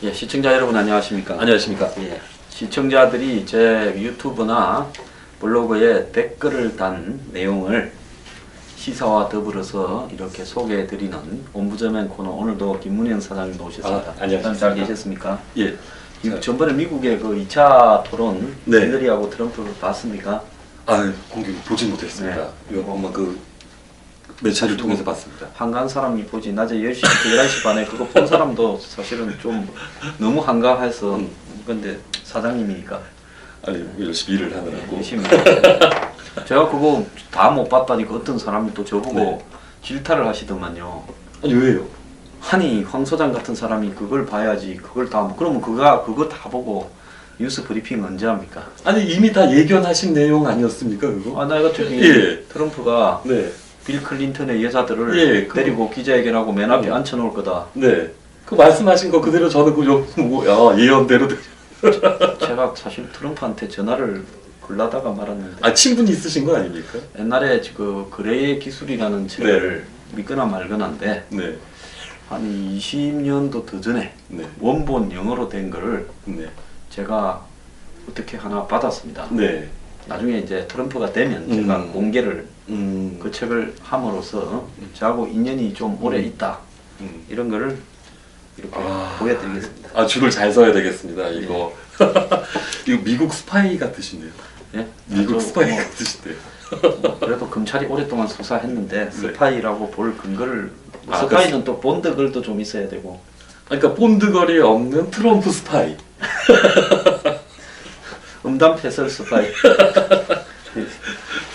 예, 시청자 여러분 안녕하십니까? 안녕하십니까? 예, 시청자들이 제 유튜브나 블로그에 댓글을 단 내용을 시사와 더불어서 이렇게 소개해드리는 옴부즈맨 코너, 오늘도 김문현 사장님 오셨습니다. 안녕하십니까? 잘 계셨습니까? 예. 전번에 미국의 그 2차 토론 네. 힐러리하고 트럼프 봤습니까? 공개 보진 못했습니다. 네. 이것만 몇 차를 통해서 봤습니다. 한가한 사람이 보지, 낮에 10시부터 11시 반에 그거 본 사람도 사실은 좀 너무 한가해서 근데 사장님이니까 열심히 일을 하느라고. 열심히 제가 그거 다 못 봤다니까 어떤 사람이 또 저보고 네. 질타를 하시더만요. 아니 왜요? 아니 황 소장 같은 사람이 그걸 봐야지, 그걸 다 그러면 그거 다 보고 뉴스 브리핑 언제 합니까? 아니 이미 다 예견하신 내용 아니었습니까 그거? 아, 나 같은 경우에 예. 트럼프가 네. 빌 클린턴의 여자들을 예, 데리고 기자회견하고 맨 앞에 앉혀놓을 거다. 네. 그 말씀하신 거 그대로 저는 예언대로. 제가 사실 트럼프한테 전화를 걸라다가 말았는데 친분이 있으신 거 아닙니까? 옛날에 그 그레이의 기술이라는 책을 믿거나 말거나인데 네. 한 20년도 더 전에 네. 원본 영어로 된 거를 네. 제가 어떻게 하나 받았습니다. 네. 나중에 이제 트럼프가 되면 제가 공개를 그 책을 함으로써 저하고 인연이 좀 오래 있다 이런 거를 이렇게 보여드리겠습니다. 줄을 잘 서야 되겠습니다. 이거 이거 미국 스파이 같으신데요. 예? 미국 스파이 뭐, 같으신데요. 그래도 검찰이 오랫동안 수사했는데 네. 스파이라고 볼 근거를 스파이는 또 본드글도 좀 있어야 되고 그러니까 본드걸이 없는 트럼프 스파이. 음담 패설 스파이.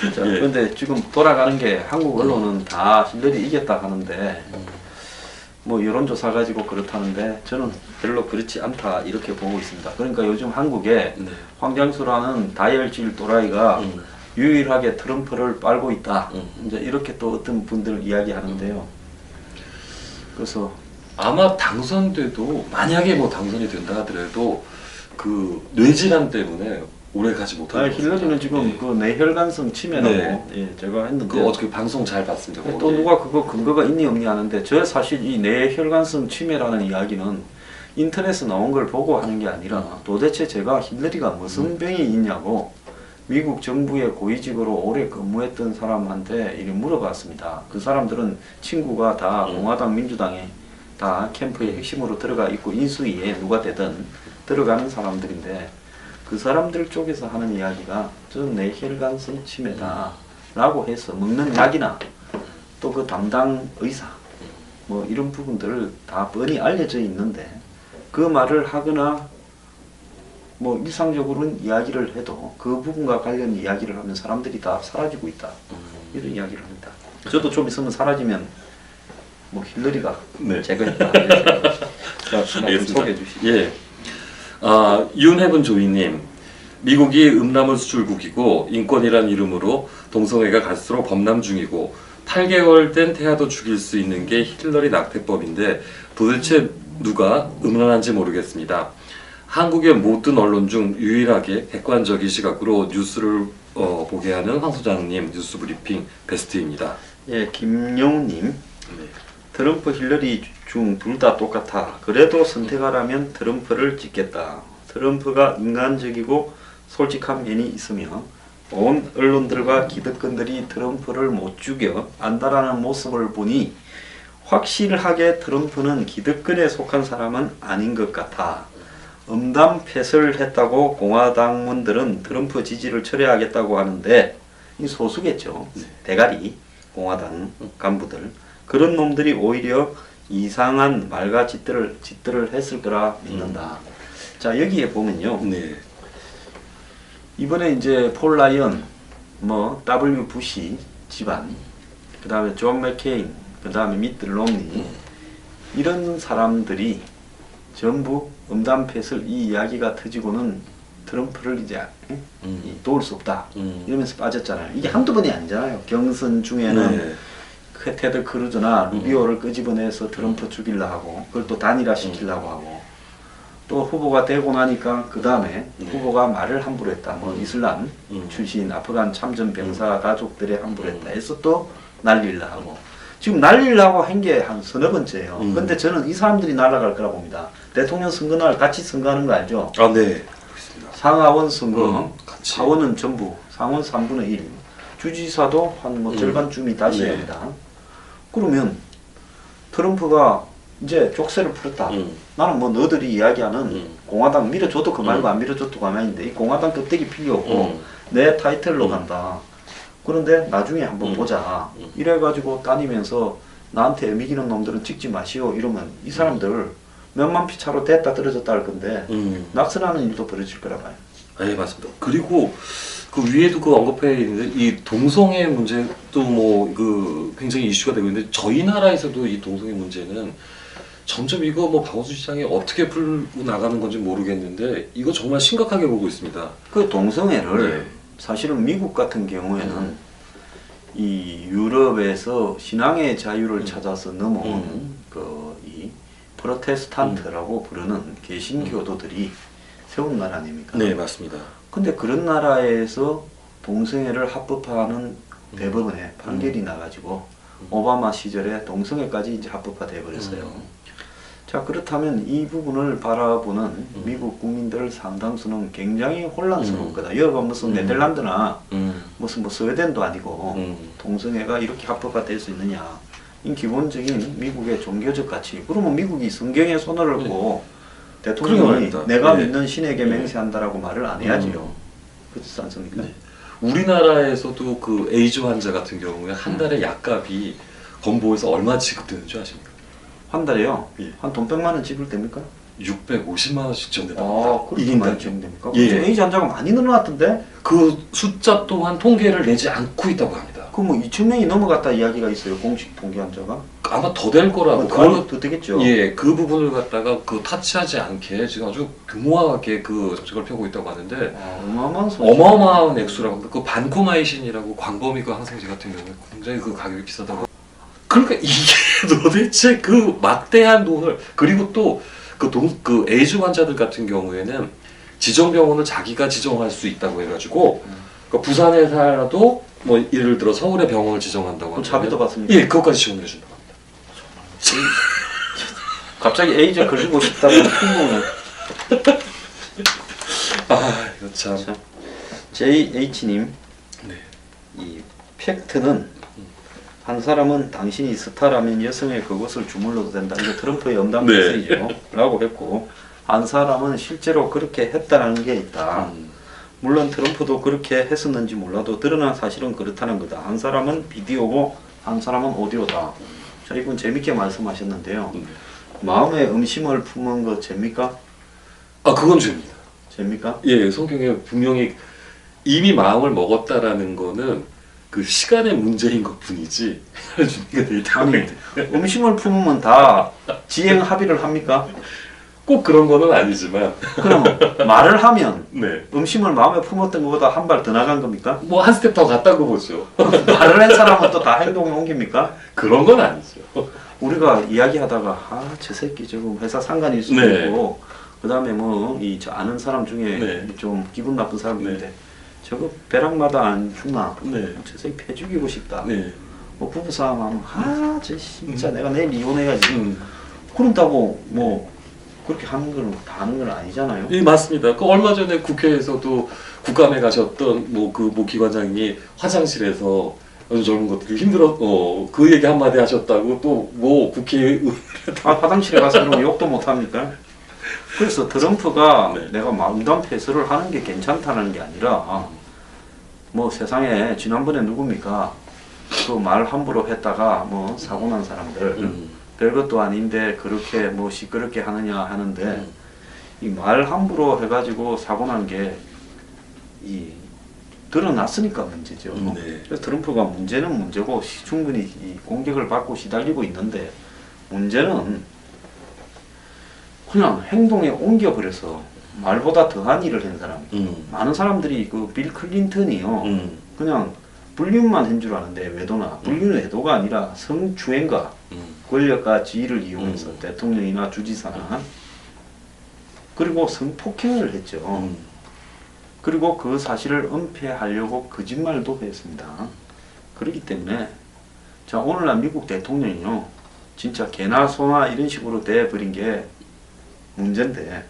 진짜. 예. 그런데 지금 돌아가는 게 한국 언론은 다 힐러리 이겼다 하는데 뭐 여론조사 가지고 그렇다는데 저는 별로 그렇지 않다 이렇게 보고 있습니다. 그러니까 요즘 한국에 네. 황장수라는 다혈질 또라이가 유일하게 트럼프를 빨고 있다. 이제 이렇게 또 어떤 분들 이야기하는데요. 그래서 아마 당선돼도 만약에 뭐 당선이 된다 하더라도 그 뇌질환 때문에 오래 가지 못할 것 힐러리는 지금 네. 그 뇌혈관성 치매라고 네. 예, 제가 했는데 그 어떻게 방송 잘 봤습니다. 또 거기. 누가 그거 근거가 있니 없니 하는데 저 사실 이 뇌혈관성 치매라는 이야기는 인터넷에 나온 걸 보고 하는 게 아니라 도대체 제가 힐러리가 무슨 병이 있냐고 미국 정부의 고위직으로 오래 근무했던 사람한테 이렇게 물어봤습니다. 그 사람들은 친구가 다 공화당 민주당에 다 캠프의 핵심으로 들어가 있고 인수위에 누가 되든 들어가는 사람들인데 그 사람들 쪽에서 하는 이야기가 저 뇌혈관성 치매다 라고 해서 먹는 약이나 또 그 담당 의사 뭐 이런 부분들을 다 뻔히 알려져 있는데 그 말을 하거나 뭐 일상적으로는 이야기를 해도 그 부분과 관련 이야기를 하면 사람들이 다 사라지고 있다 이런 이야기를 합니다. 저도 좀 있으면 사라지면 뭐 힐러리가 네. 제거했다. 자, 소개해 주시죠. 예. 윤해분 조이님, 미국이 음란물 수출국이고 인권이란 이름으로 동성애가 갈수록 범람 중이고 8개월 된 태아도 죽일 수 있는 게 힐러리 낙태법인데 도대체 누가 음란한지 모르겠습니다. 한국의 모든 언론 중 유일하게 객관적인 시각으로 뉴스를 보게 하는 황 소장님 뉴스 브리핑 베스트입니다. 예, 김용님. 네. 트럼프 힐러리 중 둘 다 똑같아. 그래도 선택하라면 트럼프를 찍겠다. 트럼프가 인간적이고 솔직한 면이 있으며 온 언론들과 기득권들이 트럼프를 못 죽여 안다라는 모습을 보니 확실하게 트럼프는 기득권에 속한 사람은 아닌 것 같아. 음담 패설을 했다고 공화당원들은 트럼프 지지를 철회하겠다고 하는데 이 소수겠죠. 대가리 공화당 간부들. 그런 놈들이 오히려 이상한 말과 짓들을 했을 거라 믿는다. 자, 여기에 보면요. 네. 이번에 이제 폴 라이언, 뭐 W 부시 집안, 그 다음에 존 맥케인, 그 다음에 미트 롬니 이런 사람들이 전부 음담 패설 이 이야기가 터지고는 트럼프를 이제 도울 수 없다 이러면서 빠졌잖아요. 이게 한두 번이 아니잖아요. 경선 중에는 네. 테드 크루즈나 루비오를 끄집어내서 트럼프 죽이려 하고 그걸 또 단일화 시키려고 하고 또 후보가 되고 나니까 그 다음에 후보가 말을 함부로 했다. 뭐 이슬람 출신 아프간 참전 병사 가족들의 함부로 했다 해서 또 날리려 하고 지금 날리려고 한 게 한 서너 번째예요. 근데 저는 이 사람들이 날아갈 거라 봅니다. 대통령 선거날 같이 선거하는 거 알죠? 아, 네. 알겠습니다. 상하원 선거, 같이. 하원은 전부, 상원 3분의 1, 주지사도 한 뭐 절반쯤이 다시 네. 합니다. 그러면 트럼프가 이제 족쇄를 풀었다. 나는 뭐 너들이 이야기하는 공화당 밀어줘도 그만이고 안 밀어줘도 그만인데 이 공화당 껍데기 필요 없고 내 타이틀로 간다. 그런데 나중에 한번 보자. 이래가지고 다니면서 나한테 애미기는 놈들은 찍지 마시오 이러면 이 사람들 몇만 피 차로 됐다 떨어졌다 할 건데 낙선하는 일도 벌어질 거라 봐요. 네, 맞습니다. 그리고 그 위에도 그 언급해 있는데 이 동성애 문제도 뭐 그 굉장히 이슈가 되고 있는데 저희 나라에서도 이 동성애 문제는 점점 이거 뭐 박원순 시장이 어떻게 풀고 나가는 건지 모르겠는데 이거 정말 심각하게 보고 있습니다. 그 동성애를 네. 사실은 미국 같은 경우에는 이 유럽에서 신앙의 자유를 찾아서 넘어온 이 프로테스탄트라고 부르는 개신교도들이 세운 나라 아닙니까? 네, 맞습니다. 근데 그런 나라에서 동성애를 합법화하는 대법원에 판결이 나가지고 오바마 시절에 동성애까지 이제 합법화돼 버렸어요. 자, 그렇다면 이 부분을 바라보는 미국 국민들 상당수는 굉장히 혼란스러울 거다. 여가 무슨 네덜란드나 무슨 뭐 스웨덴도 아니고 동성애가 이렇게 합법화될 수 있느냐. 이 기본적인 미국의 종교적 가치. 그러면 미국이 성경에 손을 얹고 대통령이 그러니까, 내가 네. 믿는 신에게 맹세한다라고 말을 안 해야지요. 그렇지 않습니까? 네. 우리나라에서도 그 에이즈 환자 같은 경우에 한 달에 약값이 건보에서 얼마 지급되는 줄 아십니까? 한 달에요? 예. 한 돈 100만 원 지불 됩니까? 650만 원씩 지원된답니다. 아, 그렇게 1인당. 많이 지원됩니까? 예. 요즘 에이즈 환자가 많이 늘어났던데? 그 숫자 또한 통계를 내지 않고 있다고 합니다. 그 뭐 2,000명이 넘어갔다 이야기가 있어요. 공식 통계 환자가. 아마 더 될 거라고. 더 되겠죠. 예, 그 부분을 갖다가 그 타치하지 않게 지금 아주 규모하게 그 정책을 펴고 있다고 하는데 어마어마한 소식. 어마어마한 액수라고 합니다. 그 반코마이신이라고 광범위 그 항생제 같은 경우에 굉장히 그 가격이 비싸다고. 그러니까 이게 도대체 그 막대한 돈을 그리고 또 그 에이즈 환자들 같은 경우에는 지정병원을 자기가 지정할 수 있다고 해가지고 그러니까 부산에 살아도 뭐 예를 들어 서울에 병원을 지정한다고 그럼 하면 자비도 받습니까? 예, 그것까지 지원을 해준다고 합니다. 갑자기 에이즈 걸리고 싶다고 풍문을. 아, 이거 참. 자, JH님, 네. 이 팩트는 한 사람은 당신이 스타라면 여성의 그것을 주물러도 된다. 이거 트럼프의 염담 네. 메시지죠. 라고 했고, 한 사람은 실제로 그렇게 했다는 게 있다. 물론 트럼프도 그렇게 했었는지 몰라도 드러난 사실은 그렇다는 거다. 한 사람은 비디오고 한 사람은 오디오다. 자, 이분 재밌게 말씀하셨는데요. 마음의 음심을 품은 거 됩니까? 아, 그건 죄입니다. 됩니까? 예, 성경에 분명히 이미 마음을 먹었다라는 거는 그 시간의 문제인 것 뿐이지 준비가 돼 있다고 아니, 해야 돼요. 음심을 품으면 다 지행 합의를 합니까? 꼭 그런 거는 아니지만 그럼 말을 하면 네. 음심을 마음에 품었던 것보다 한 발 더 나간 겁니까? 뭐 한 스텝 더 갔다고 보죠. 말을 한 사람은 또 다 행동에 옮깁니까? 그런 건 아니죠. 우리가 이야기하다가 아, 저 새끼 지금 회사 상관일 수도 네. 있고 그다음에 뭐 이 아는 사람 중에 네. 좀 기분 나쁜 사람인데 네. 저거 벼락마다 안 죽나? 네. 저 새끼 패 죽이고 싶다. 네. 뭐 부부싸움 하면 아, 저 진짜 내가 내일 이혼해야지. 그 그런다고 뭐 그렇게 하는 거는 다 하는 건 아니잖아요. 예, 맞습니다. 그 얼마 전에 국회에서도 국감에 가셨던 뭐 기관장이 화장실에서 아주 젊은 것들이 힘들어 그 얘기 한마디 하셨다고 또 뭐 국회 아, 화장실에 가서 그러면 욕도 못 합니까? 그래서 트럼프가 네. 내가 마음담 패스를 하는 게 괜찮다는 게 아니라 뭐 세상에 지난번에 누굽니까? 그 말 함부로 했다가 뭐 사고 난 사람들 별것도 아닌데 그렇게 뭐 시끄럽게 하느냐 하는데 이 말 함부로 해가지고 사고 난 게 이 드러났으니까 문제죠. 네. 그래서 트럼프가 문제는 문제고 충분히 이 공격을 받고 시달리고 있는데 문제는 그냥 행동에 옮겨버려서 말보다 더한 일을 한 사람. 많은 사람들이 그 빌 클린턴이요. 그냥 불륜만 한 줄 아는데 외도나 불륜의 외도가 아니라 성추행과 권력과 지위를 이용해서 대통령이나 주지사나 그리고 성폭행을 했죠. 그리고 그 사실을 은폐하려고 거짓말도 했습니다. 그렇기 때문에 자, 오늘날 미국 대통령이요 진짜 개나 소나 이런 식으로 돼버린 게 문제인데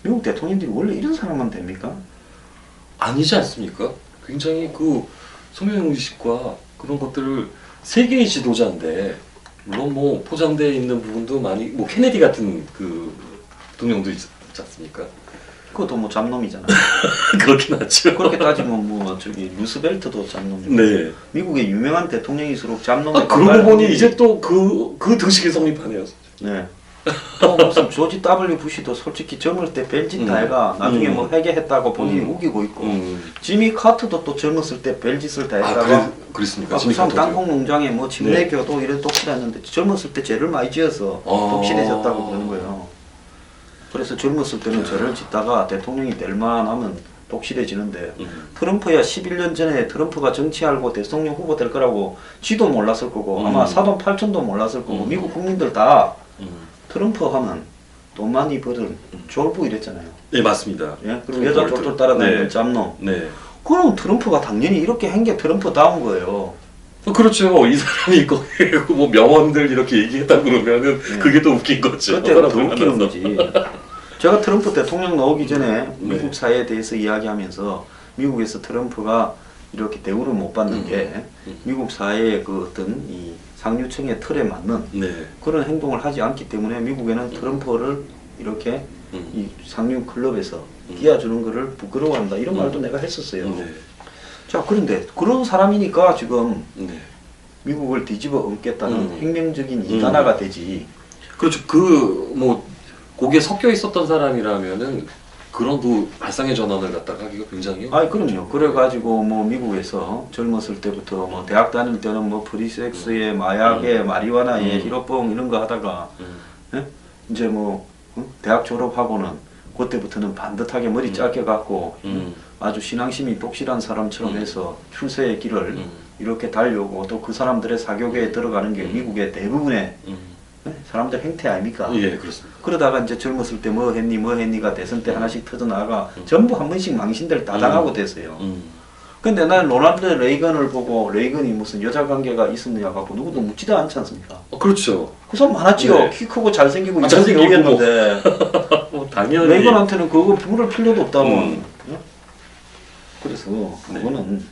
미국 대통령들이 원래 이런 사람만 됩니까? 아니지 않습니까? 굉장히 그 소명의식과 그런 것들을 세계의 지도자인데 물론 뭐 포장되어 있는 부분도 많이 뭐 케네디 같은 그 대통령도 있지 않습니까? 그것도 뭐 잡놈이잖아. 그렇긴 하죠. 그렇게 따지면 뭐 저기 루스벨트도 잡놈이고 네. 미국의 유명한 대통령일수록 잡놈의 아, 그러고 보니 이제 또 그 등식이 성립하네요. 네. 또 무슨 조지 W 부시도 솔직히 젊을 때 벨짓 다 해가 나중에 뭐 회개했다고 본인이 우기고 있고 지미 카트도 또 젊었을 때 벨짓을 다 했다가 그랬습니까? 그 사람 땅콩 농장에 뭐 침례 교도 이런 독실했는데 젊었을 때 죄를 많이 지어서 독실해졌다고 그러는 거예요. 그래서 젊었을 때는 죄를 짓다가 대통령이 될 만하면 독실해지는데 트럼프야 11년 전에 트럼프가 정치하고 대통령 후보 될 거라고 지도 몰랐을 거고 아마 사돈 8천도 몰랐을 거고 미국 국민들 다 트럼프 하면 돈 많이 버는 졸부 이랬잖아요. 네, 맞습니다. 예? 그리고 여자 쫄쫄 따라다니는 네. 짬놈. 네. 그럼 트럼프가 당연히 이렇게 한 게 트럼프다운 거예요. 그렇죠. 이 사람이 거기 뭐 명언들 이렇게 얘기했다 그러면은 그게 또 웃긴 거죠. 그때가 더 웃기는 거지. 제가 트럼프 대통령 나오기 전에 미국 사회에 대해서 이야기하면서 미국에서 트럼프가 이렇게 대우를 못 받는 게 미국 사회의 그 어떤 이 상류층의 틀에 맞는 그런 행동을 하지 않기 때문에 미국에는 트럼프를 이렇게 이 상류 클럽에서 끼워주는 거를 부끄러워한다 이런 말도 내가 했었어요. 자, 그런데 그런 사람이니까 지금 미국을 뒤집어 엎겠다는 혁명적인 이단화가 되지. 그렇죠. 그 뭐 거기에 섞여 있었던 사람이라면은 그런 또 발상의 전환을 갖다가 하기가 굉장히 그럼요. 그래가지고 뭐 미국에서 젊었을 때부터 뭐 대학 다닐 때는 뭐 프리섹스에 마약에 마리화나에 히로뽕 이런 거 하다가 예? 이제 뭐 대학 졸업하고는 그때부터는 반듯하게 머리 짧게 갖고 아주 신앙심이 독실한 사람처럼 해서 출세의 길을 이렇게 달려오고 또 그 사람들의 사교계에 들어가는 게 미국의 대부분의 사람들 행태 아닙니까? 예, 그렇습니다. 그러다가 이제 젊었을 때 뭐 했니가 대선 때 하나씩 터져나가 전부 한 번씩 망신들 다 당하고 됐어요. 근데 난 로널드 레이건을 보고 레이건이 무슨 여자 관계가 있었느냐 갖고 누구도 묻지도 않지 않습니까? 그렇죠. 그 사람 많았지요. 네. 키 크고 잘생기고 잘생기고 배우였는데 당연히 레이건한테는 그거 물을 필요도 없다고. 그래서 그거는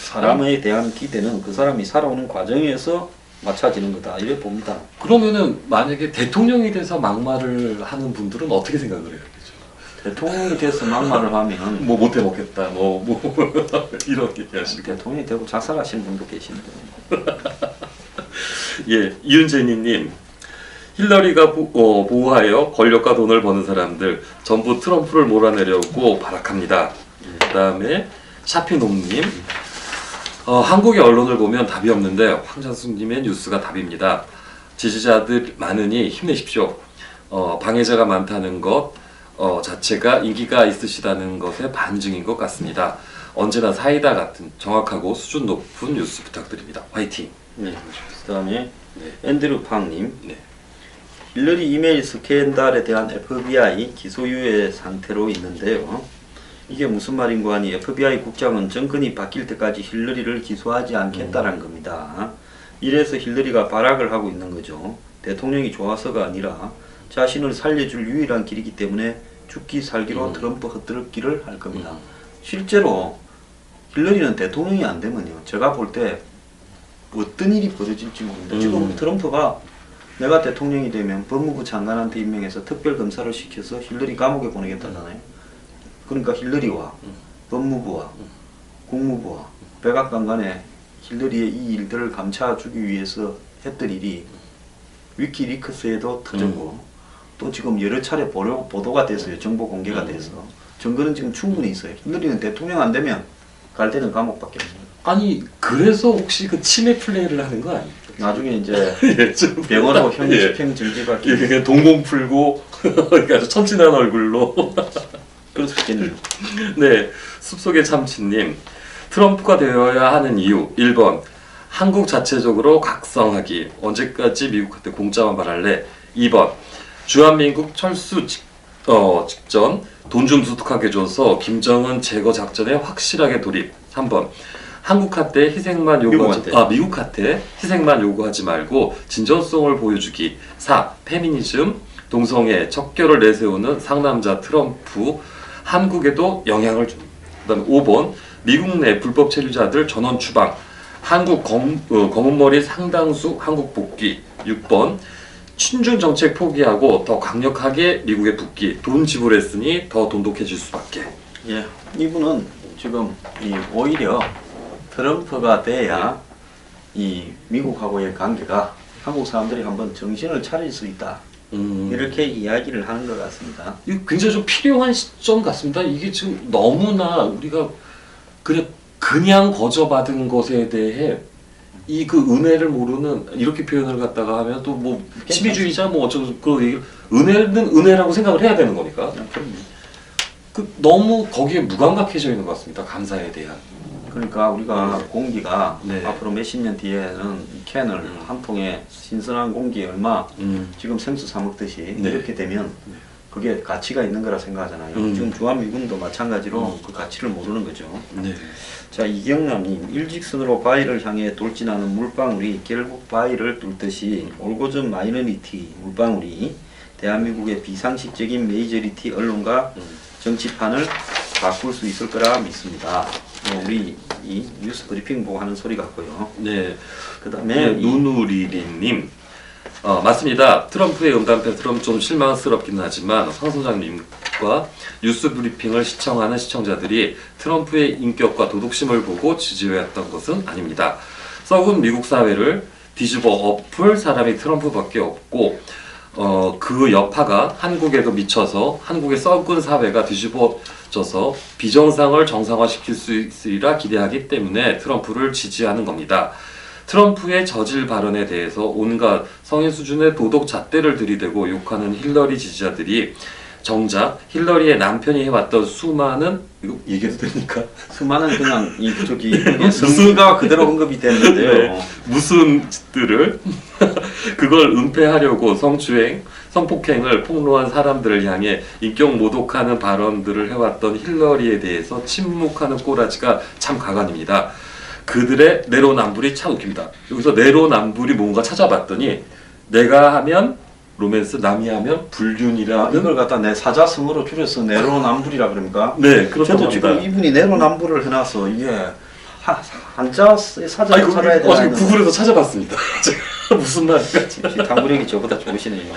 사람에 대한 기대는 그 사람이 살아오는 과정에서 맞춰지는 거다 이래 봅니다. 그러면은 만약에 대통령이 돼서 막말을 하는 분들은 어떻게 생각을 해야 되죠? 대통령이 돼서 막말을 하면 뭐 못해 먹겠다, 뭐 이런 얘기하시고. 대통령이 되고 자살하시는 분도 계신데. 예, 이윤재님, 힐러리가 보호하여 권력과 돈을 버는 사람들 전부 트럼프를 몰아내려고 발악합니다. 그다음에 샤피놈님, 한국의 언론을 보면 답이 없는데 황장수님의 뉴스가 답입니다. 지지자들 많으니 힘내십시오. 방해자가 많다는 것 자체가 인기가 있으시다는 것의 반증인 것 같습니다. 언제나 사이다 같은 정확하고 수준 높은 뉴스 부탁드립니다. 화이팅. 네. 그다음에 앤드류 팡님, 힐러리 이메일 스캔들에 대한 FBI 기소유예 상태로 있는데요. 이게 무슨 말인고 하니 FBI 국장은 정권이 바뀔 때까지 힐러리를 기소하지 않겠다는 겁니다. 이래서 힐러리가 발악을 하고 있는 거죠. 대통령이 좋아서가 아니라 자신을 살려줄 유일한 길이기 때문에 죽기 살기로 트럼프 헛들기를 할 겁니다. 실제로 힐러리는 대통령이 안 되면요, 제가 볼 때 어떤 일이 벌어질지 모릅니다. 지금 트럼프가 내가 대통령이 되면 법무부 장관한테 임명해서 특별검사를 시켜서 힐러리 감옥에 보내겠다잖아요. 그러니까 힐러리와 법무부와 국무부와 백악관 간에 힐러리의 이 일들을 감춰주기 위해서 했던 일이 위키리크스에도 터졌고 또 지금 여러 차례 보도가 됐어요. 정보 공개가 돼서 증거는 지금 충분히 있어요. 힐러리는 대통령 안 되면 갈 때는 감옥밖에 없습니다. 아니 그래서 혹시 그 치매 플레이를 하는 거 아니에요? 나중에 이제 예, 병원하고 집행 질질받기. 예, 그냥 동공 풀고 아주 천진한 얼굴로. 그럴 수 있겠네요. 네, 숲속의 참치님, 트럼프가 되어야 하는 이유 1번 한국 자체적으로 각성하기. 언제까지 미국한테 공짜만 말할래? 2번 주한민국 철수 직전 돈 좀 두둑하게 줘서 김정은 제거 작전에 확실하게 돌입. 3번 한국한테 희생만 요구하지 미국한테 희생만 요구하지 말고 진정성을 보여주기. 4. 페미니즘 동성애 척결을 내세우는 상남자 트럼프 한국에도 영향을 줍니다. 그다음에 5번 미국 내 불법 체류자들 전원 추방 한국 검은머리 상당수 한국 복귀 6번 친중 정책 포기하고 더 강력하게 미국에 붙기 돈 지불했으니 더 돈독해질 수밖에. 예, 이분은 지금 오히려 트럼프가 돼야 이 미국하고의 관계가 한국 사람들이 한번 정신을 차릴 수 있다. 이렇게 이야기를 하는 것 같습니다. 이거 굉장히 좀 필요한 시점 같습니다. 이게 지금 너무나 우리가 그냥 거저받은 것에 대해 이 그 은혜를 모르는 이렇게 표현을 갖다가 하면 또 뭐 시비주의자 뭐 어쩌고 그 얘기 은혜는 은혜라고 생각을 해야 되는 거니까. 그 너무 거기에 무감각해져 있는 것 같습니다. 감사에 대한. 그러니까 우리가 공기가 네. 앞으로 몇십 년 뒤에는 이 캔을 한 통에 신선한 공기 얼마 지금 생수 사 먹듯이 네. 이렇게 되면 그게 가치가 있는 거라 생각하잖아요. 지금 주한미군도 마찬가지로 그 가치를 모르는 거죠. 네. 자, 이경남님, 일직선으로 바위를 향해 돌진하는 물방울이 결국 바위를 뚫듯이 올고전 마이너리티 물방울이 대한민국의 비상식적인 메이저리티 언론과 정치판을 바꿀 수 있을 거라 믿습니다. 우리 이 뉴스 브리핑 보고 하는 소리 같고요. 네. 그 다음에 누누리리님. 맞습니다. 트럼프의 응답패처럼 좀 실망스럽긴 하지만 황 소장님과 뉴스 브리핑을 시청하는 시청자들이 트럼프의 인격과 도덕심을 보고 지지해왔던 것은 아닙니다. 썩은 미국 사회를 뒤집어 엎을 사람이 트럼프밖에 없고 그 여파가 한국에도 미쳐서 한국의 썩은 사회가 뒤집어져서 비정상을 정상화시킬 수 있으리라 기대하기 때문에 트럼프를 지지하는 겁니다. 트럼프의 저질 발언에 대해서 온갖 성인 수준의 도덕 잣대를 들이대고 욕하는 힐러리 지지자들이 정작 힐러리의 남편이 해왔던 수많은 이거 얘기해도 됩니까? 수많은 그냥 이게 성미가 그대로 언급이 됐는데요. 네, 무슨 짓들을 그걸 은폐하려고 성추행, 성폭행을 폭로한 사람들을 향해 인격 모독하는 발언들을 해왔던 힐러리에 대해서 침묵하는 꼬라지가 참 가관입니다. 그들의 내로남불이 참 웃깁니다. 여기서 내로남불이 뭔가 찾아봤더니 내가 하면 로맨스, 남이 하면 불륜이라는 이걸 갖다 내 사자성어로 줄여서 내로남불이라 그럽니까? 네, 그렇다고 저도 합니다. 지금 이분이 내로남불을 해놔서 이게 한자 사자를 아니, 찾아야 되나 어제 구글에서 찾아봤습니다. 제가 무슨 말인가? 당구력이 저보다 좋으시네요.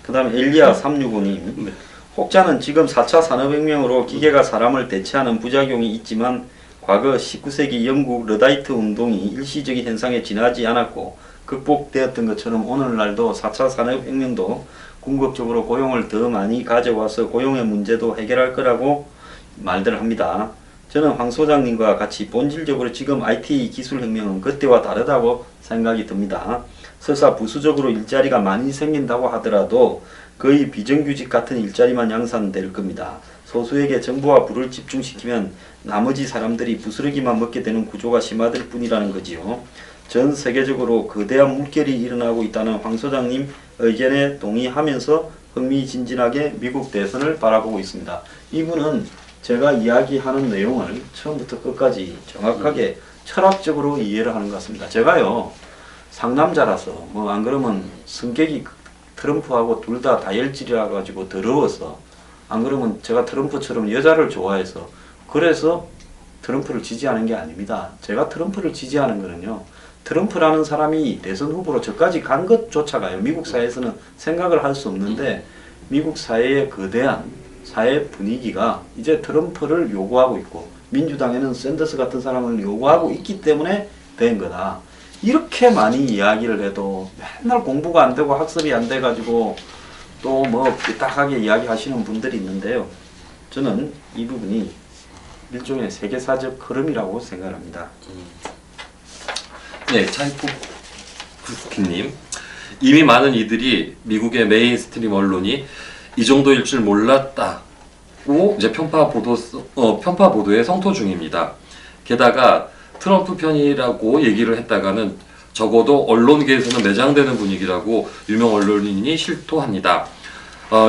그 다음에 엘리아 365님 네. 혹자는 지금 4차 산업혁명으로 기계가 사람을 대체하는 부작용이 있지만 과거 19세기 영국 러다이트 운동이 일시적인 현상에 지나지 않았고 극복되었던 것처럼 오늘날도 4차 산업혁명도 궁극적으로 고용을 더 많이 가져와서 고용의 문제도 해결할 거라고 말들 합니다. 저는 황 소장님과 같이 본질적으로 지금 IT 기술혁명은 그때와 다르다고 생각이 듭니다. 설사 부수적으로 일자리가 많이 생긴다고 하더라도 거의 비정규직 같은 일자리만 양산될 겁니다. 소수에게 정보와 부를 집중시키면 나머지 사람들이 부스러기만 먹게 되는 구조가 심화될 뿐이라는 거지요. 전 세계적으로 거대한 물결이 일어나고 있다는 황 소장님 의견에 동의하면서 흥미진진하게 미국 대선을 바라보고 있습니다. 이분은 제가 이야기하는 내용을 처음부터 끝까지 정확하게 철학적으로 이해를 하는 것 같습니다. 제가요 상남자라서 뭐 안 그러면 성격이 트럼프하고 둘 다 다혈질이라 가지고 더러워서 안 그러면 제가 트럼프처럼 여자를 좋아해서 그래서 트럼프를 지지하는 게 아닙니다. 제가 트럼프를 지지하는 거는요. 트럼프라는 사람이 대선 후보로 저까지 간 것조차가요. 미국 사회에서는 생각을 할 수 없는데 미국 사회의 거대한 사회 분위기가 이제 트럼프를 요구하고 있고 민주당에는 샌더스 같은 사람을 요구하고 있기 때문에 된 거다. 이렇게 많이 이야기를 해도 맨날 공부가 안 되고 학습이 안 돼가지고 또 뭐 삐딱하게 이야기하시는 분들이 있는데요. 저는 이 부분이 일종의 세계사적 흐름이라고 생각합니다. 네, 차이코프스키님. 이미 많은 이들이 미국의 메인스트림 언론이 이 정도일 줄 몰랐다고 이제 편파 보도에 성토 중입니다. 게다가 트럼프 편이라고 얘기를 했다가는 적어도 언론계에서는 매장되는 분위기라고 유명 언론인이 실토합니다.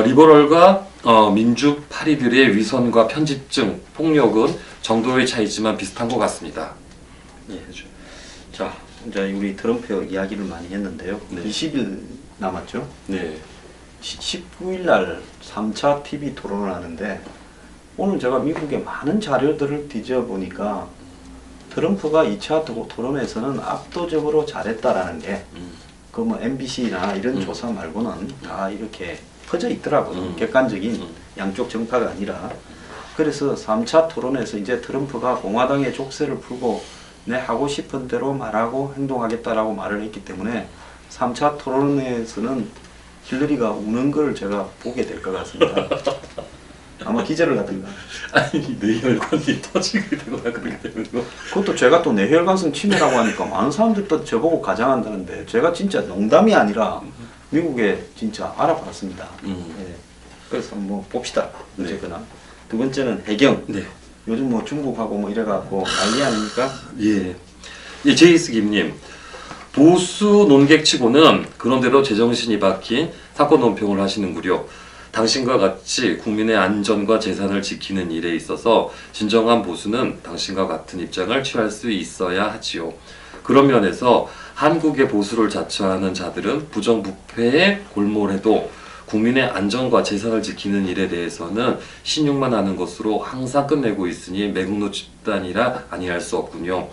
리버럴과 민주파리들의 위선과 편집증, 폭력은 정도의 차이지만 비슷한 것 같습니다. 예. 자, 이제 우리 트럼프 이야기를 많이 했는데요. 네. 20일 남았죠. 네. 19일 날 3차 TV 토론을 하는데 오늘 제가 미국의 많은 자료들을 뒤져보니까 트럼프가 2차 토론에서는 압도적으로 잘했다라는 게 그 뭐 MBC나 이런 조사 말고는 다 이렇게 퍼져 있더라고요. 객관적인 양쪽 정파가 아니라. 그래서 3차 토론에서 이제 트럼프가 공화당의 족쇄를 풀고 내 하고 싶은 대로 말하고 행동하겠다라고 말을 했기 때문에 3차 토론에서는 힐러리가 우는 걸 제가 보게 될 것 같습니다. 아마 기절을 하든가. 아니 뇌혈관이 터지게 되거나 그렇게 되는 거. 그것도 제가 또 뇌혈관성 치매라고 하니까 많은 사람들이 또 저보고 가장한다는데 제가 진짜 농담이 아니라 미국에 진짜 알아봤습니다. 예. 그래서 뭐 봅시다. 어쨌거나. 두 번째는 해경. 네. 요즘 뭐 중국하고 뭐 이래갖고 난리 아닙니까? 예. 예, 제이스 김님. 보수 논객치고는 그런대로 제정신이 박힌 사건 논평을 하시는구려. 당신과 같이 국민의 안전과 재산을 지키는 일에 있어서 진정한 보수는 당신과 같은 입장을 취할 수 있어야 하지요. 그런 면에서 한국의 보수를 자처하는 자들은 부정부패에 골몰해도 국민의 안전과 재산을 지키는 일에 대해서는 신용만 하는 것으로 항상 끝내고 있으니 매국노 집단이라 아니할 수 없군요.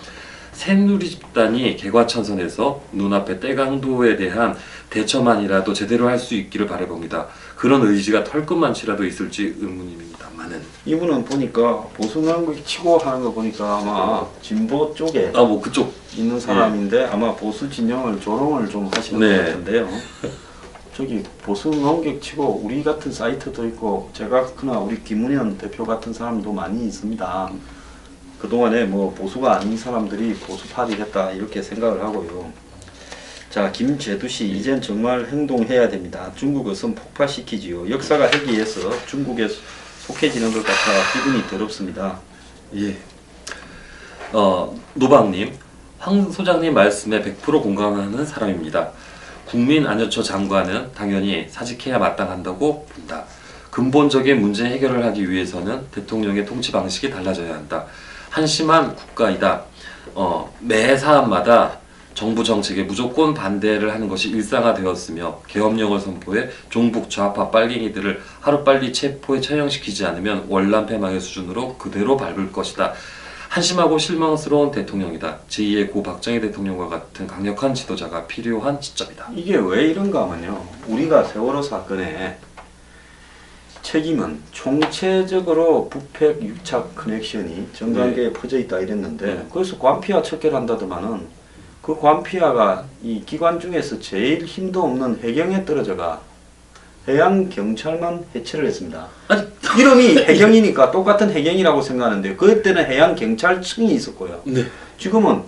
새누리 집단이 개과천선해서 눈앞에 때강도에 대한 대처만이라도 제대로 할 수 있기를 바라봅니다. 그런 의지가 털끝만치라도 있을지 의문입니다만은. 이분은 보니까 보수난국 치고 하는 거 보니까 아마 진보 쪽에 뭐 그쪽 있는 사람인데 아마 보수 진영을 조롱을 좀 하시는 것 같은데요. 저기 보수 논객 치고 우리 같은 사이트도 있고 제가 그나 우리 김문현 대표 같은 사람도 많이 있습니다. 그동안에 뭐 보수가 아닌 사람들이 보수파를 했다 이렇게 생각을 하고요. 자, 김재두씨 이젠 정말 행동해야 됩니다. 중국 어선 폭파시키지요. 역사가 해기해서 중국에 속해지는 것 같아 기분이 더럽습니다. 예. 노방님, 황 소장님 말씀에 100% 공감하는 사람입니다. 국민안전처 장관은 당연히 사직해야 마땅한다고 본다. 근본적인 문제 해결을 하기 위해서는 대통령의 통치 방식이 달라져야 한다. 한심한 국가이다. 매 사안마다 정부 정책에 무조건 반대를 하는 것이 일상화되었으며 계엄령을 선포해 종북 좌파 빨갱이들을 하루빨리 체포에 처형시키지 않으면 월남패망의 수준으로 그대로 밟을 것이다. 한심하고 실망스러운 대통령이다. 제2의 고 박정희 대통령과 같은 강력한 지도자가 필요한 시점이다. 이게 왜 이런가 하면요. 우리가 세월호 사건에 책임은 총체적으로 북핵 유착 커넥션이 정관계에 퍼져 있다 이랬는데 그래서 관피아 척결한다더만은 그 관피아가 이 기관 중에서 제일 힘도 없는 해경에 떨어져가 해양 경찰만 해체를 했습니다. 아니, 이름이 해경이니까 똑같은 해경이라고 생각하는데 그때는 해양 경찰청이 있었고요. 네. 지금은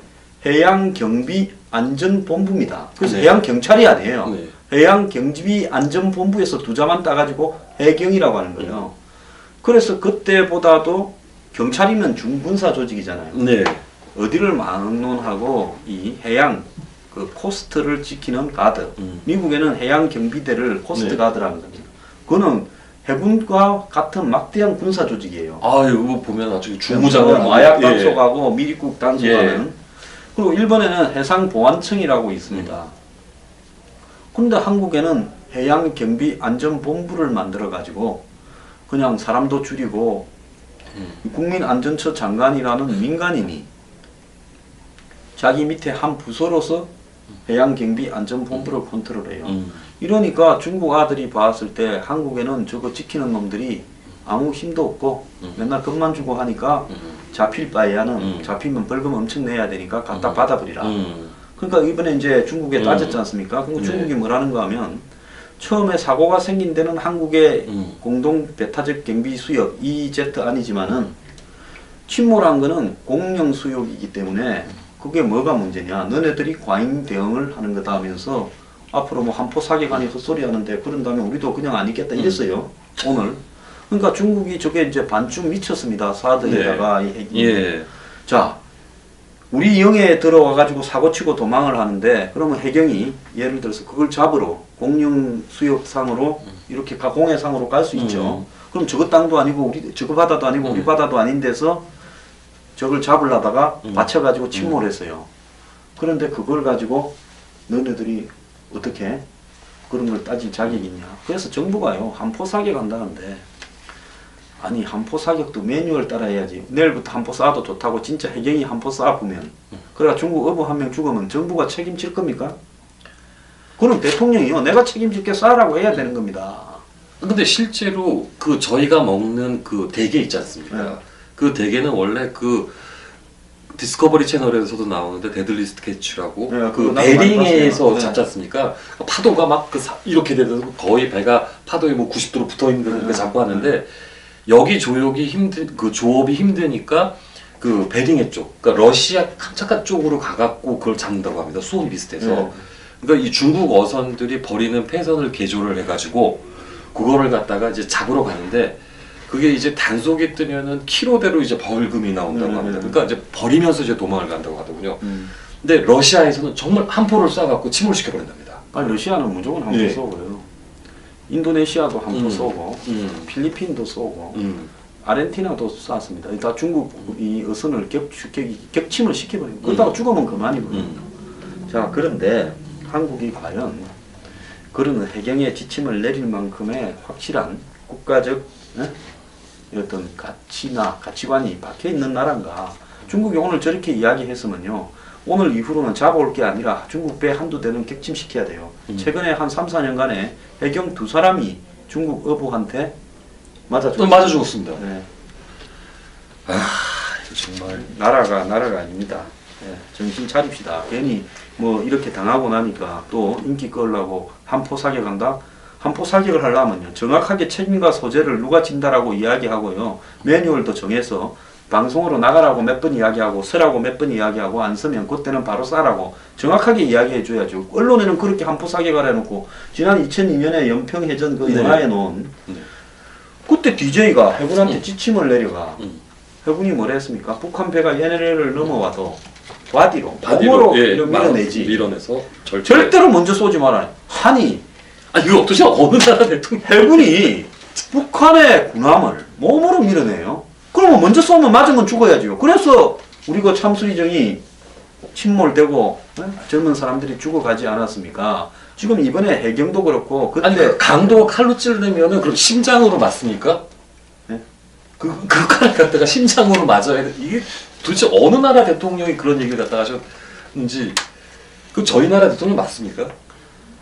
해양 경비 안전본부입니다. 그래서 네. 해양 경찰이 아니에요. 네. 해양 경비 안전본부에서 두 자만 따가지고 해경이라고 하는 거예요. 그래서 그때보다도 경찰이면 중군사 조직이잖아요. 네. 어디를 막론하고 이 해양 그 코스트를 지키는 가드. 미국에는 해양 경비대를 코스트 네. 가드라는 겁니다. 그거는 해군과 같은 막대한 군사 조직이에요. 아, 이거 보면 아주 주무장을 마약 하고, 단속하고 미리국 단속하는. 그리고 일본에는 해상보안청이라고 있습니다. 그런데 한국에는 해양경비안전본부를 만들어 가지고 그냥 사람도 줄이고 국민안전처 장관이라는 민간인이 자기 밑에 한 부서로서 해양경비안전본부를 컨트롤해요. 이러니까 중국 아들이 봤을 때 한국에는 저거 지키는 놈들이 아무 힘도 없고 맨날 겁만 주고 하니까 잡힐 바에야는 잡히면 벌금 엄청 내야 되니까 갖다 받아버리라. 그러니까 이번에 이제 중국에 따졌지 않습니까? 그럼 중국이 뭐라는가 하면 처음에 사고가 생긴 데는 한국의 공동 배타적 경비 수역 EEZ 아니지만은 침몰한 거는 공영 수역이기 때문에 그게 뭐가 문제냐? 너네들이 과잉 대응을 하는 거다 하면서 앞으로 뭐 한포 사격하니 헛소리 하는데 그런다면 우리도 그냥 안 있겠다 이랬어요. 오늘. 그러니까 중국이 저게 이제 반쯤 미쳤습니다. 사드에다가 이 핵이. 예. 자, 우리 영해에 들어와가지고 사고치고 도망을 하는데 그러면 해경이 예를 들어서 그걸 잡으러 공영 수역상으로 이렇게 공해상으로 갈 수 있죠. 그럼 저거 땅도 아니고 우리 저거 바다도 아니고 우리 바다도 아닌 데서 저걸 잡으려다가 받쳐가지고 침몰했어요. 그런데 그걸 가지고 너네들이 어떻게 그런 걸 따질 자격이 있냐. 그래서 정부가요 한포 사격 한다는데 아니 한포 사격도 매뉴얼 따라해야지. 내일부터 한포 쏴도 좋다고 진짜 해경이 한포 쏴보면 그래가 중국 어부 한 명 죽으면 정부가 책임질 겁니까? 그럼 대통령이요 내가 책임질게 쏴라고 해야 되는 겁니다. 근데 실제로 그 저희가 먹는 그 대게 있지 않습니까? 네. 그 대게는 원래 그 디스커버리 채널에서도 나오는데 데들리스트 캐치라고 네, 그 그거 나도 베링에서 많이 봤어요. 잡지 않습니까? 파도가 막 이렇게 되면서 거의 배가 파도에 뭐 90도로 붙어 있는 걸 네. 잡고 하는데 여기 조업이 힘드니까 그 베링해 쪽, 그러니까 러시아 캄차카 쪽으로 가갖고 그걸 잡는다고 합니다. 수온이 비슷해서. 네. 그러니까 이 중국 어선들이 버리는 폐선을 개조를 해가지고 그거를 갖다가 이제 잡으러 가는데 그게 이제 단속이 뜨면은 키로대로 이제 벌금이 나온다고 합니다. 그러니까 이제 버리면서 이제 도망을 간다고 하더군요. 근데 러시아에서는 정말 한 포를 쏴갖고 침몰시켜 버린답니다. 아니 러시아는 무조건 한포 예. 쏘고요. 인도네시아도 한포 음. 쏘고 필리핀도 쏘고 아르헨티나도 쐈습니다. 다 중국 이 어선을 격침을 시켜버립니다. 그러다가 죽으면 그만이거든요. 자 그런데 한국이 과연 그런 해경의 지침을 내릴 만큼의 확실한 국가적 어떤 가치나 가치관이 박혀 있는 나라인가? 중국이 오늘 저렇게 이야기했으면요. 오늘 이후로는 잡아올 게 아니라 중국 배 한두 대는 격침시켜야 돼요. 최근에 한 3, 4년간에 해경 2사람이 중국 어부한테 맞아 죽었습니다. 네. 이거 정말 나라가 아닙니다. 예, 정신 차립시다. 괜히 뭐 이렇게 당하고 나니까 또 인기 끌려고 한포 사격한다? 한포 사격을 하려면요. 정확하게 책임과 소재를 누가 진다라고 이야기하고요. 매뉴얼도 정해서 방송으로 나가라고 몇 번 이야기하고 서라고 몇 번 이야기하고 안 서면 그때는 바로 쏴라고 정확하게 이야기해 줘야죠. 언론에는 그렇게 한포 사격을 해놓고 지난 2002년에 연평해전 그 영화에 놓은 그때 DJ가 해군한테 지침을 내려가 해군이 뭐라 했습니까? 북한 배가 얘네를 넘어와도 바디로 몸으로 밀어내지. 밀어내서 절대로 먼저 쏘지 마라. 하니 이거 도대체 어느 나라 대통령? 해군이 북한의 군함을 몸으로 밀어내요. 그러면 먼저 쏘면 맞으면 죽어야죠. 그래서 우리 그 참수리정이 침몰되고 젊은 사람들이 죽어가지 않았습니까? 지금 이번에 해경도 그렇고 그때 아니 그 강도가 칼로 찌르면은 그럼 심장으로 맞습니까? 네? 그 칼을 갖다가 심장으로 맞아야 돼. 이게 도대체 어느 나라 대통령이 그런 얘기를 갖다가 하셨는지 그 저희 나라 대통령 맞습니까?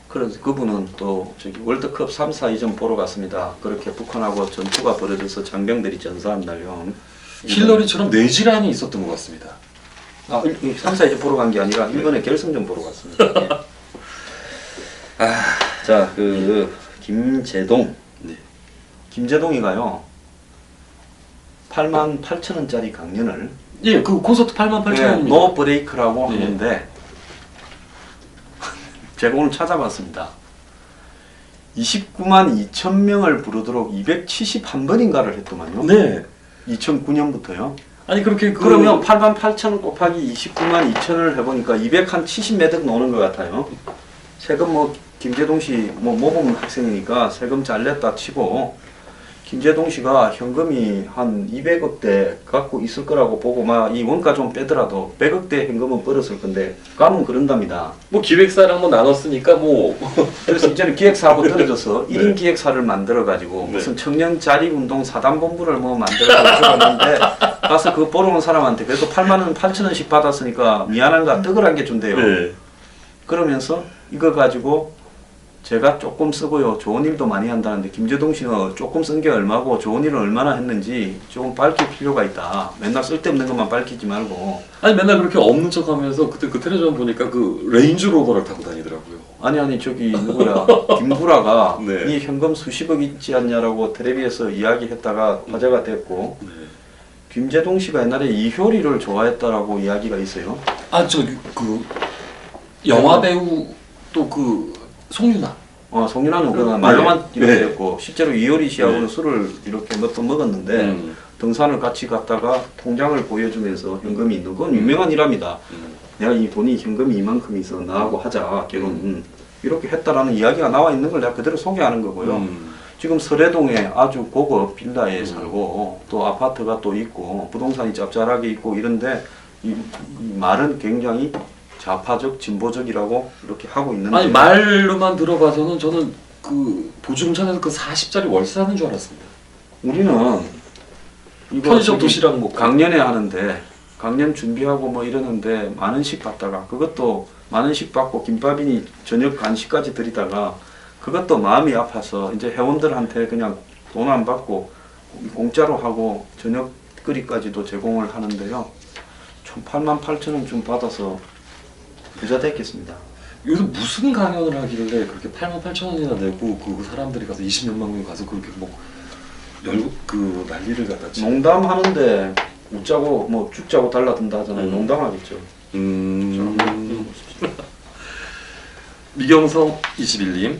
그래서 그분은 또 저기 월드컵 3, 4이전 보러 갔습니다. 그렇게 북한하고 전투가 벌어져서 장병들이 전사한 날요. 힐러리처럼 뇌질환이 있었던 것 같습니다. 3, 4이전 보러 간 게 아니라 일본의 결승전 보러 갔습니다. 예. 자, 그 김재동. 네. 김재동이가요. 88,000원짜리 강연을 예, 그 콘서트 88,000원입니다. 노 브레이크라고 네. 하는데 제가 오늘 찾아봤습니다. 29만 2천 명을 부르도록 271번인가를 했더만요. 네. 2009년부터요. 아니 그렇게 그러면 88,000원 곱하기 29만 2천을 해보니까 270매덕 나오는 것 같아요. 세금 뭐 김재동 씨 뭐 모범 학생이니까 세금 잘 냈다 치고 김재동 씨가 현금이 한 200억대 갖고 있을 거라고 보고 막 이 원가 좀 빼더라도 100억대 현금은 벌었을 건데 가면 그런답니다. 뭐 기획사랑 뭐 나눴으니까 뭐 그래서 이제는 기획사하고 떨어져서 1인 기획사를 만들어 가지고 네. 무슨 청년 자립운동 사단본부를 뭐 만들어 가지고 가서 그거 보러 온 사람한테 그래도 88,000원씩 받았으니까 미안한가 떡을 한 개 준대요. 네. 그러면서 이거 가지고 제가 조금 쓰고요. 좋은 일도 많이 한다는데 김재동 씨는 조금 쓴 게 얼마고 좋은 일을 얼마나 했는지 조금 밝힐 필요가 있다. 맨날 쓸데없는 것만 밝히지 말고. 아니 맨날 그렇게 없는 척하면서 그때 그 텔레비전 보니까 그 레인지로버를 타고 다니더라고요. 아니 저기 누구야 김구라가 네. 이 현금 수십억 있지 않냐라고 텔레비에서 이야기했다가 화제가 됐고 네. 김재동 씨가 옛날에 이효리를 좋아했다라고 이야기가 있어요. 아 저기 그 영화 배우 또 그 송윤아. 송윤아는 그냥 네. 말로만 이렇게 네. 했고 실제로 이효리 씨하고는 네. 술을 이렇게 몇 번 먹었는데 등산을 같이 갔다가 통장을 보여주면서 현금이 있는 건 유명한 일합니다. 내가 이 돈이 현금이 이만큼 있어 나하고 하자 결혼 이렇게 했다라는 이야기가 나와 있는 걸 내가 그대로 소개하는 거고요. 지금 설해동에 아주 고급 빌라에 살고 또 아파트가 또 있고 부동산이 짭짤하게 있고 이런데 이 말은 굉장히 좌파적, 진보적이라고 이렇게 하고 있는데 아니 말로만 들어봐서는 저는 그 보증전에서 그 40짜리 월세 하는 줄 알았습니다. 우리는 이거 편의점 저기 도시락 먹고. 강연회 하는데 강연 준비하고 뭐 이러는데 10,000원씩 받다가 그것도 10,000원씩 받고 김밥이니 저녁 간식까지 드리다가 그것도 마음이 아파서 이제 회원들한테 그냥 돈 안 받고 공짜로 하고 저녁 거리까지도 제공을 하는데요. 총 88,000원 좀 받아서 부자 됐겠습니다. 여기서 무슨 강연을 하길래 그렇게 88,000원이나 내고 그 사람들이 가서 20몇만 명 가서 그렇게 뭐 그 난리를 갖다 치고. 농담하는데 웃자고 뭐 죽자고 달라든다 하잖아요. 농담하겠죠. 미경성 21님,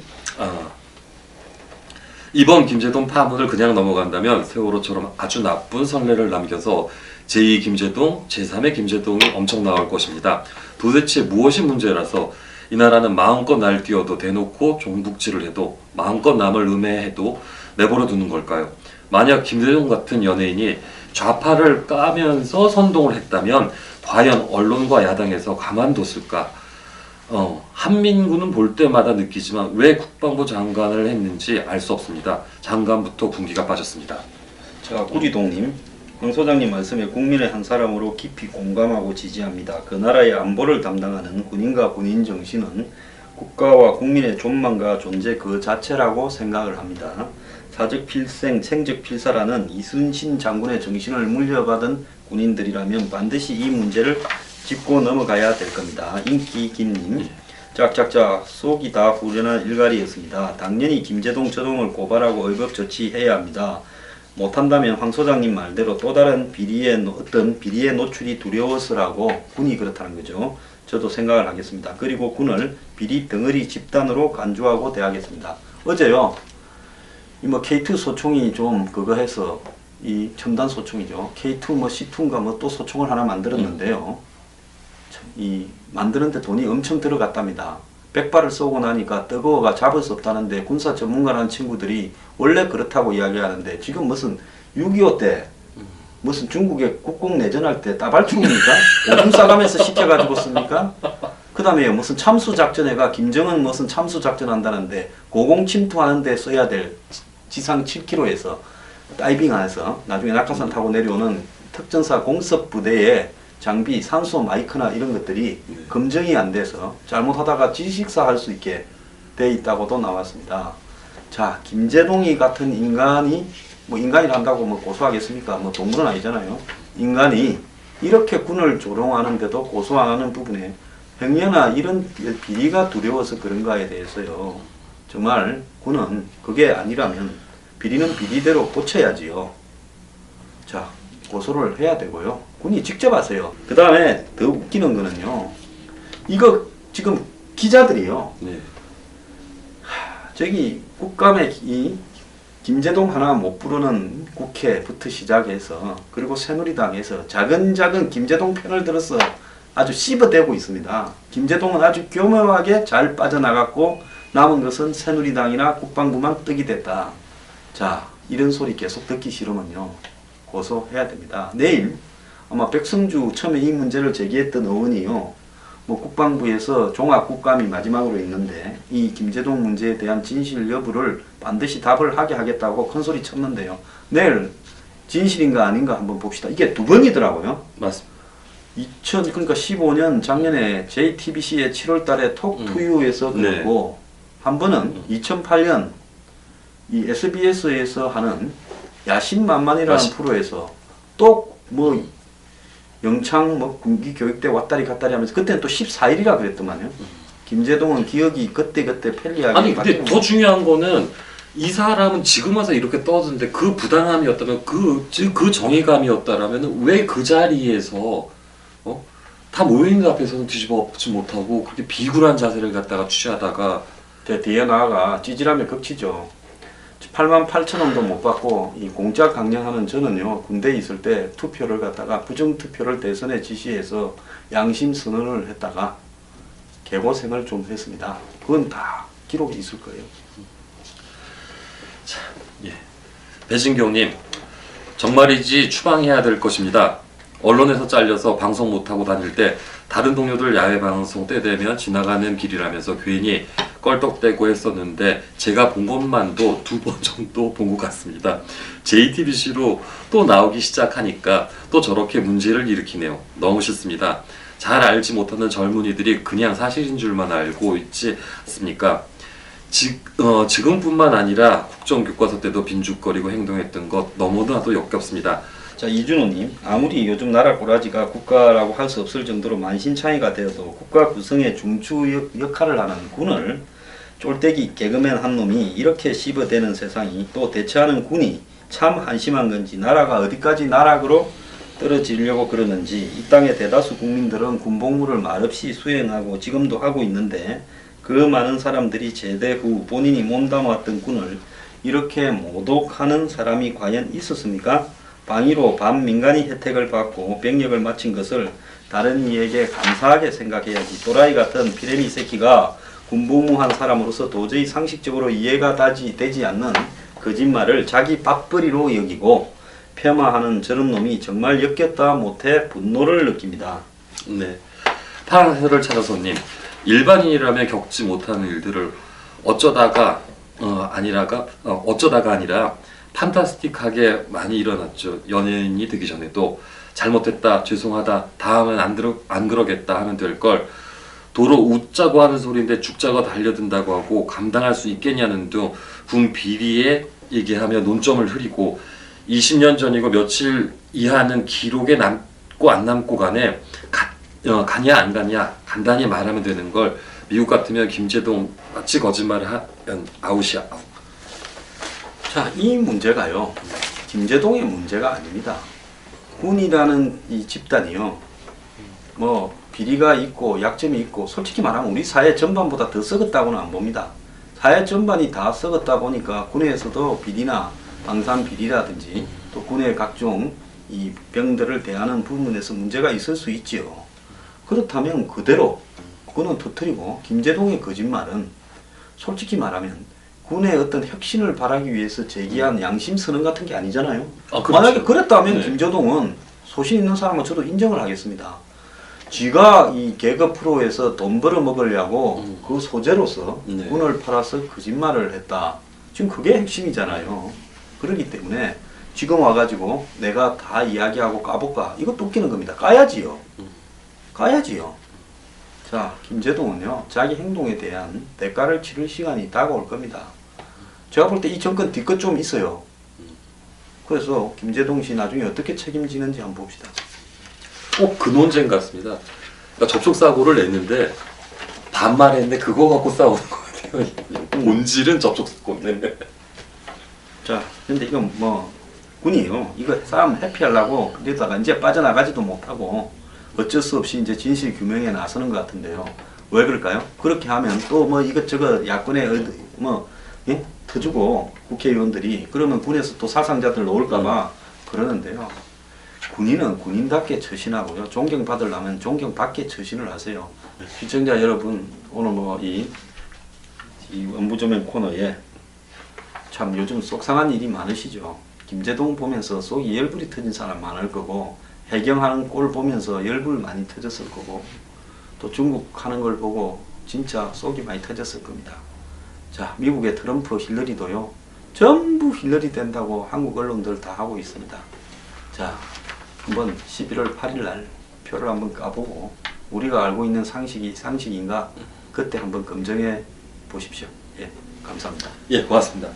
이번 김제동 파문을 그냥 넘어간다면 세월호처럼 아주 나쁜 선례를 남겨서 제2 김제동, 제3의 김제동이 엄청 나올 것입니다. 도대체 무엇이 문제라서 이 나라는 마음껏 날뛰어도 대놓고 종북질을 해도 마음껏 남을 음해해도 내버려 두는 걸까요? 만약 김대중 같은 연예인이 좌파를 까면서 선동을 했다면 과연 언론과 야당에서 가만뒀을까? 한민구는 볼 때마다 느끼지만 왜 국방부 장관을 했는지 알 수 없습니다. 장관부터 군기가 빠졌습니다. 자, 구리동님, 황 소장님 말씀에 국민의 한 사람으로 깊이 공감하고 지지합니다. 그 나라의 안보를 담당하는 군인과 군인 정신은 국가와 국민의 존망과 존재 그 자체라고 생각을 합니다. 사적 필생, 생적 필사라는 이순신 장군의 정신을 물려받은 군인들이라면 반드시 이 문제를 짚고 넘어가야 될 겁니다. 인기 김님, 짝짝짝 속이 다 후련한 일갈이었습니다. 당연히 김제동 저동을 고발하고 의법 조치해야 합니다. 못한다면 황 소장님 말대로 또 다른 어떤 비리의 노출이 두려워서라고 군이 그렇다는 거죠. 저도 생각을 하겠습니다. 그리고 군을 비리 덩어리 집단으로 간주하고 대하겠습니다. 어제요, 이 뭐 K2 소총이 좀 그거 해서 이 첨단 소총이죠. K2 뭐 C2인가 뭐 또 소총을 하나 만들었는데요. 이 만드는데 돈이 엄청 들어갔답니다. 100발을 쏘고 나니까 뜨거워가 잡을 수 없다는데 군사 전문가라는 친구들이 원래 그렇다고 이야기하는데 지금 무슨 6.25 때 무슨 중국에 국공 내전할 때 따발총입니까? 오줌 싸가면서 시켜가지고 씁니까? 그 다음에 무슨 참수작전에가 김정은 무슨 참수작전 한다는데 고공 침투하는데 써야 될 지상 7km에서 다이빙하면서 나중에 낙하산 타고 내려오는 특전사 공습부대의 장비, 산소 마이크나 이런 것들이 검증이 안 돼서 잘못하다가 지식사 할 수 있게 돼 있다고도 나왔습니다. 자, 김제동이 같은 인간이 뭐 인간이란다고 뭐 고소하겠습니까? 뭐 동물은 아니잖아요. 인간이 이렇게 군을 조롱하는데도 고소 안 하는 부분에 행여나 이런 비리가 두려워서 그런가에 대해서요. 정말 군은 그게 아니라면 비리는 비리대로 고쳐야지요. 자, 고소를 해야 되고요. 군이 직접 하세요. 그 다음에 더 웃기는 거는요. 이거 지금 기자들이요. 네. 저기 국감에 이 김제동 하나 못 부르는 국회부터 시작해서 그리고 새누리당에서 작은 김제동 편을 들어서 아주 씹어대고 있습니다. 김제동은 아주 교묘하게 잘 빠져나갔고 남은 것은 새누리당이나 국방부만 떡이 됐다. 자, 이런 소리 계속 듣기 싫으면요. 고소해야 됩니다. 내일 아마 백성주 처음에 이 문제를 제기했던 의원이요. 뭐 국방부에서 종합국감이 마지막으로 있는데 이 김제동 문제에 대한 진실 여부를 반드시 답을 하게 하겠다고 큰소리 쳤는데요. 내일 진실인가 아닌가 한번 봅시다. 이게 두 번이더라고요. 맞습니다. 그러니까 15년 작년에 JTBC의 7월 달에 톡투유에서 그랬고 한 번은 2008년 이 SBS에서 하는 야심만만이라는 프로에서 또 뭐 영창 뭐 군기 교육대 왔다리 갔다리 하면서 그때는 또 14일이라 그랬더만요. 김제동은 기억이 그때 편리하게 아니 근데 더 중요한 거는 이 사람은 지금 와서 이렇게 떠드는데 그 부당함이었다면 그 정의감이었다라면 왜 그 자리에서 다 모여있는 앞에서는 뒤집어 엎지 못하고 그렇게 비굴한 자세를 갖다가 취하다가 뒤에 나아가 찌질하면 극치죠. 88,000원도 못 받고 이 공짜 강령하는 저는요 군대에 있을 때 투표를 갖다가 부정투표를 대선에 지시해서 양심 선언을 했다가 개고생을 좀 했습니다. 그건 다 기록이 있을 거예요. 자, 예. 배진경님 정말이지 추방해야 될 것입니다. 언론에서 잘려서 방송 못하고 다닐 때 다른 동료들 야외 방송 때 되면 지나가는 길이라면서 괜히 껄떡대고 했었는데 제가 본 것만도 2번 정도 본 것 같습니다. JTBC로 또 나오기 시작하니까 또 저렇게 문제를 일으키네요. 너무 싫습니다. 잘 알지 못하는 젊은이들이 그냥 사실인 줄만 알고 있지 않습니까? 지금뿐만 아니라 국정교과서 때도 빈죽거리고 행동했던 것 너무나도 역겹습니다. 자, 이준호님, 아무리 요즘 나라 꼬라지가 국가라고 할 수 없을 정도로 만신창이가 되어도 국가 구성의 중추 역할을 하는 군을 쫄대기 개그맨 한 놈이 이렇게 씹어대는 세상이, 또 대처하는 군이 참 한심한 건지 나라가 어디까지 나락으로 떨어지려고 그러는지 이 땅의 대다수 국민들은 군복무를 말없이 수행하고 지금도 하고 있는데 그 많은 사람들이 제대 후 본인이 몸담았던 군을 이렇게 모독하는 사람이 과연 있었습니까? 방위로 반민간인 혜택을 받고 병력을 마친 것을 다른 이에게 감사하게 생각해야지, 또라이 같은 피레미 새끼가 군복무한 사람으로서 도저히 상식적으로 이해가 되지 않는 거짓말을 자기 밥벌이로 여기고 폄하하는 저런 놈이 정말 역겹다 못해 분노를 느낍니다. 네. 파랑새를 찾아서님, 일반인이라면 겪지 못하는 일들을 어쩌다가 아니라 판타스틱하게 많이 일어났죠. 연예인이 되기 전에도 잘못했다, 죄송하다, 다음은 안 그러겠다 하면 될 걸 도로 웃자고 하는 소리인데 죽자고 달려든다고 하고 감당할 수 있겠냐는 등 군 비리에 얘기하며 논점을 흐리고 20년 전이고 며칠 이하는 기록에 남고 안 남고 간에 가냐 안 가냐 간단히 말하면 되는 걸 미국 같으면 김제동 마치 거짓말을 하면 아웃이야. 아웃. 자, 이 문제가요, 김제동의 문제가 아닙니다. 군이라는 이 집단이요, 뭐 비리가 있고 약점이 있고, 솔직히 말하면 우리 사회 전반보다 더 썩었다고는 안 봅니다. 사회 전반이 다 썩었다 보니까 군에서도 비리나 방산 비리라든지 또 군의 각종 이 병들을 대하는 부분에서 문제가 있을 수 있지요. 그렇다면 그대로 그거는 터뜨리고, 김제동의 거짓말은 솔직히 말하면 군의 어떤 혁신을 바라기 위해서 제기한 양심 선언 같은 게 아니잖아요. 그렇죠. 만약에 그랬다면 네. 김제동은 소신 있는 사람은 저도 인정을 하겠습니다. 지가 이 개그 프로에서 돈 벌어 먹으려고 그 소재로서 네. 군을 팔아서 거짓말을 했다. 지금 그게 핵심이잖아요. 그렇기 때문에 지금 와가지고 내가 다 이야기하고 까볼까? 이것도 웃기는 겁니다. 까야지요. 까야지요. 자, 김제동은요, 자기 행동에 대한 대가를 치를 시간이 다가올 겁니다. 제가 볼 때 이 정권 뒤끝 좀 있어요. 그래서 김제동 씨 나중에 어떻게 책임지는지 한번 봅시다. 꼭 그 논쟁 같습니다. 그러니까 접촉 사고를 냈는데 반말했는데 그거 갖고 싸우는 것 같아요. 본질은 접촉 사고인데. 자, 근데 이건 뭐 군이요, 이거 싸움 회피하려고 그러다가 이제 빠져나가지도 못하고 어쩔 수 없이 이제 진실 규명에 나서는 것 같은데요. 왜 그럴까요? 그렇게 하면 또 뭐 이것저것 야권에 예? 터주고 국회의원들이 그러면 군에서 또 사상자들 놓을까봐 그러는데요. 군인은 군인답게 처신하고요, 존경받으려면 존경받게 처신을 하세요. 시청자 여러분, 오늘 뭐 이 원부조명 코너에 참 요즘 속상한 일이 많으시죠. 김제동 보면서 속이 열불이 터진 사람 많을 거고, 해경하는 꼴 보면서 열불 많이 터졌을 거고, 또 중국 하는 걸 보고 진짜 속이 많이 터졌을 겁니다. 자, 미국의 트럼프 힐러리도요, 전부 힐러리 된다고 한국 언론들 다 하고 있습니다. 자, 한번 11월 8일 날 표를 한번 까보고 우리가 알고 있는 상식이 상식인가 그때 한번 검증해 보십시오. 예, 감사합니다. 예, 고맙습니다.